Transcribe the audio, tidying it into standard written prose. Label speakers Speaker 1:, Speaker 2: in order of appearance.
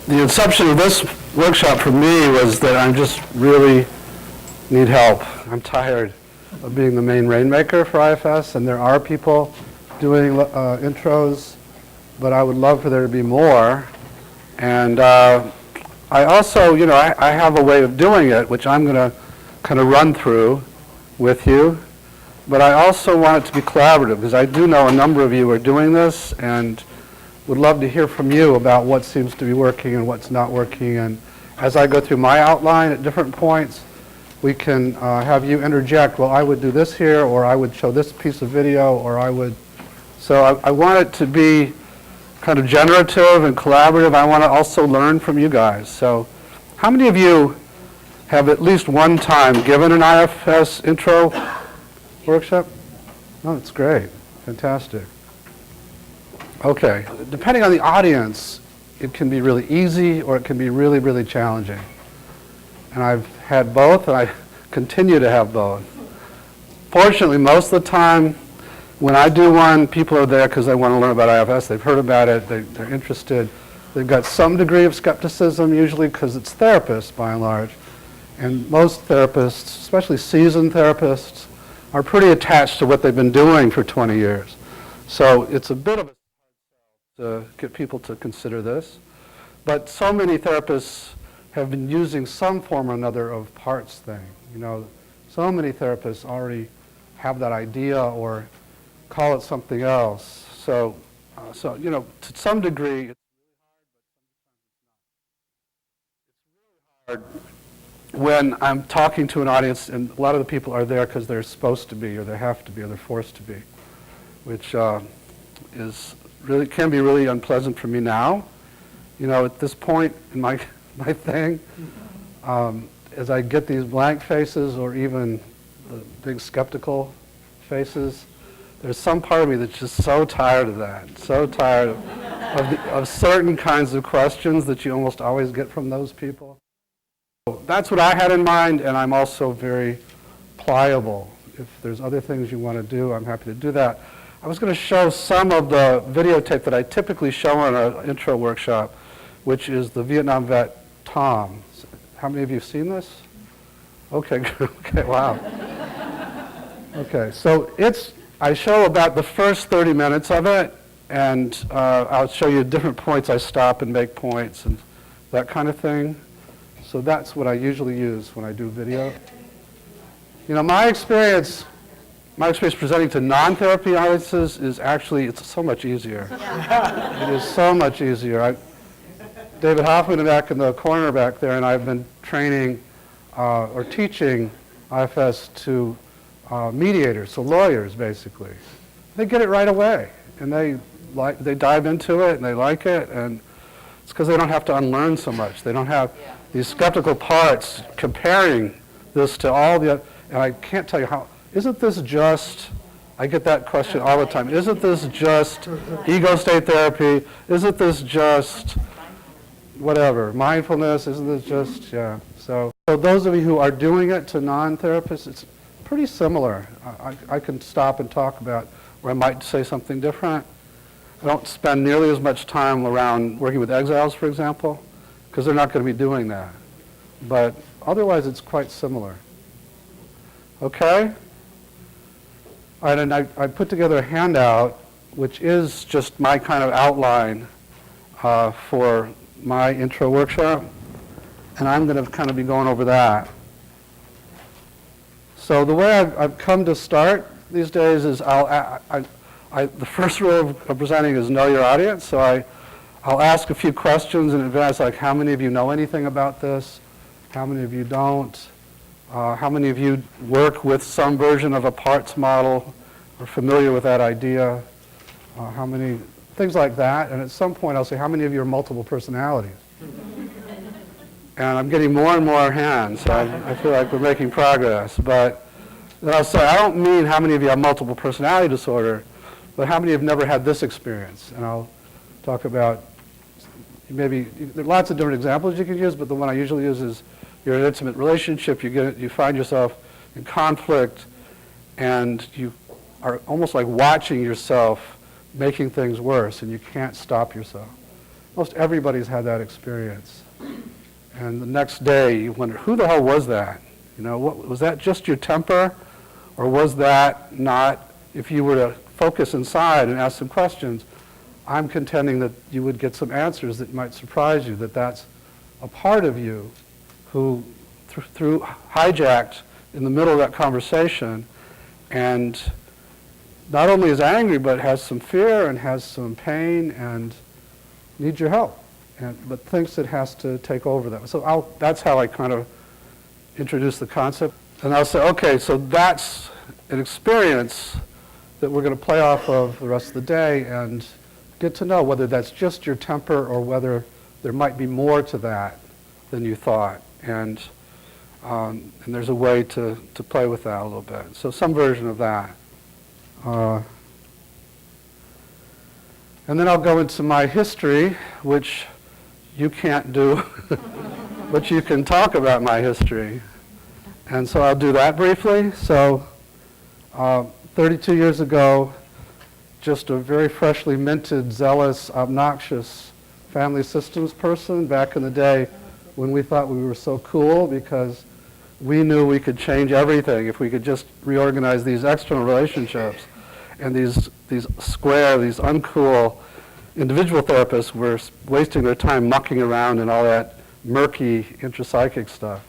Speaker 1: The inception of this workshop for me was that I just really need help. I'm tired of being the main rainmaker for IFS, and there are people doing intros, but I would love for there to be more. And I also, I have a way of doing it, which I'm going to kind of run through with you. But I also want it to be collaborative, because I do know a number of you are doing this, and would love to hear from you about what seems to be working and what's not working. And as I go through my outline at different points, we can have you interject, well, I would do this here, or I would show this piece of video, or I would. So I want it to be kind of generative and collaborative. I want to also learn from you guys. So how many of you have at least one time given an IFS intro workshop? Oh, that's great. Fantastic. Okay. Depending on the audience, it can be really easy or it can be really, really challenging. And I've had both, and I continue to have both. Fortunately, most of the time, when I do one, people are there because they want to learn about IFS. They've heard about it. They're interested. They've got some degree of skepticism, usually because it's therapists, by and large. And most therapists, especially seasoned therapists, are pretty attached to what they've been doing for 20 years. So it's a bit of a to get people to consider this. But so many therapists have been using some form or another of parts thing. So many therapists already have that idea or call it something else. So to some degree, it's really hard when I'm talking to an audience and a lot of the people are there because they're supposed to be, or they have to be, or they're forced to be, which can be really unpleasant for me now. At this point in my thing, as I get these blank faces or even the big skeptical faces, there's some part of me that's just so tired of that, so tired of certain kinds of questions that you almost always get from those people. So that's what I had in mind, and I'm also very pliable. If there's other things you want to do, I'm happy to do that. I was going to show some of the videotape that I typically show in an intro workshop, which is the Vietnam vet Tom. How many of you have seen this? Okay, okay, wow. Okay, so I show about the first 30 minutes of it, and I'll show you different points. I stop and make points and that kind of thing. So that's what I usually use when I do video. My experience presenting to non-therapy audiences is actually, it's so much easier. It is so much easier. David Hoffman back in the corner back there, and I've been training or teaching IFS to mediators, so lawyers basically. They get it right away, and they dive into it and they like it, and it's because they don't have to unlearn so much. They don't have these skeptical parts comparing this to all the, and I can't tell you how. Isn't this just, I get that question all the time, isn't this just ego state therapy? Isn't this just whatever, mindfulness? Isn't this just, yeah. So those of you who are doing it to non-therapists, it's pretty similar. I can stop and talk about where I might say something different. I don't spend nearly as much time around working with exiles, for example, because they're not going to be doing that. But otherwise, it's quite similar. Okay? All right, and I put together a handout, which is just my kind of outline for my intro workshop, and I'm going to kind of be going over that. So the way I've come to start these days is the first rule of presenting is know your audience. So I'll ask a few questions in advance, like how many of you know anything about this? How many of you don't? How many of you work with some version of a parts model or familiar with that idea? How many, things like that. And at some point I'll say, how many of you are multiple personalities? And I'm getting more and more hands, so I feel like we're making progress. But then I'll say, I don't mean how many of you have multiple personality disorder, but how many have never had this experience? And I'll talk about, maybe, there are lots of different examples you can use, but the one I usually use is you're in an intimate relationship, you find yourself in conflict, and you are almost like watching yourself making things worse, and you can't stop yourself. Most everybody's had that experience. And the next day, you wonder, who the hell was that? You know, was that just your temper? Or was that not, if you were to focus inside and ask some questions, I'm contending that you would get some answers that might surprise you, that that's a part of you who through hijacked in the middle of that conversation and not only is angry, but has some fear and has some pain and needs your help, but thinks it has to take over that. So that's how I kind of introduce the concept. And I'll say, okay, so that's an experience that we're going to play off of the rest of the day and get to know whether that's just your temper or whether there might be more to that than you thought. And there's a way to play with that a little bit. So some version of that. And then I'll go into my history, which you can't do, but you can talk about my history. And so I'll do that briefly. So 32 years ago, just a very freshly minted, zealous, obnoxious family systems person back in the day when we thought we were so cool because we knew we could change everything if we could just reorganize these external relationships. And these uncool individual therapists were wasting their time mucking around in all that murky intrapsychic stuff.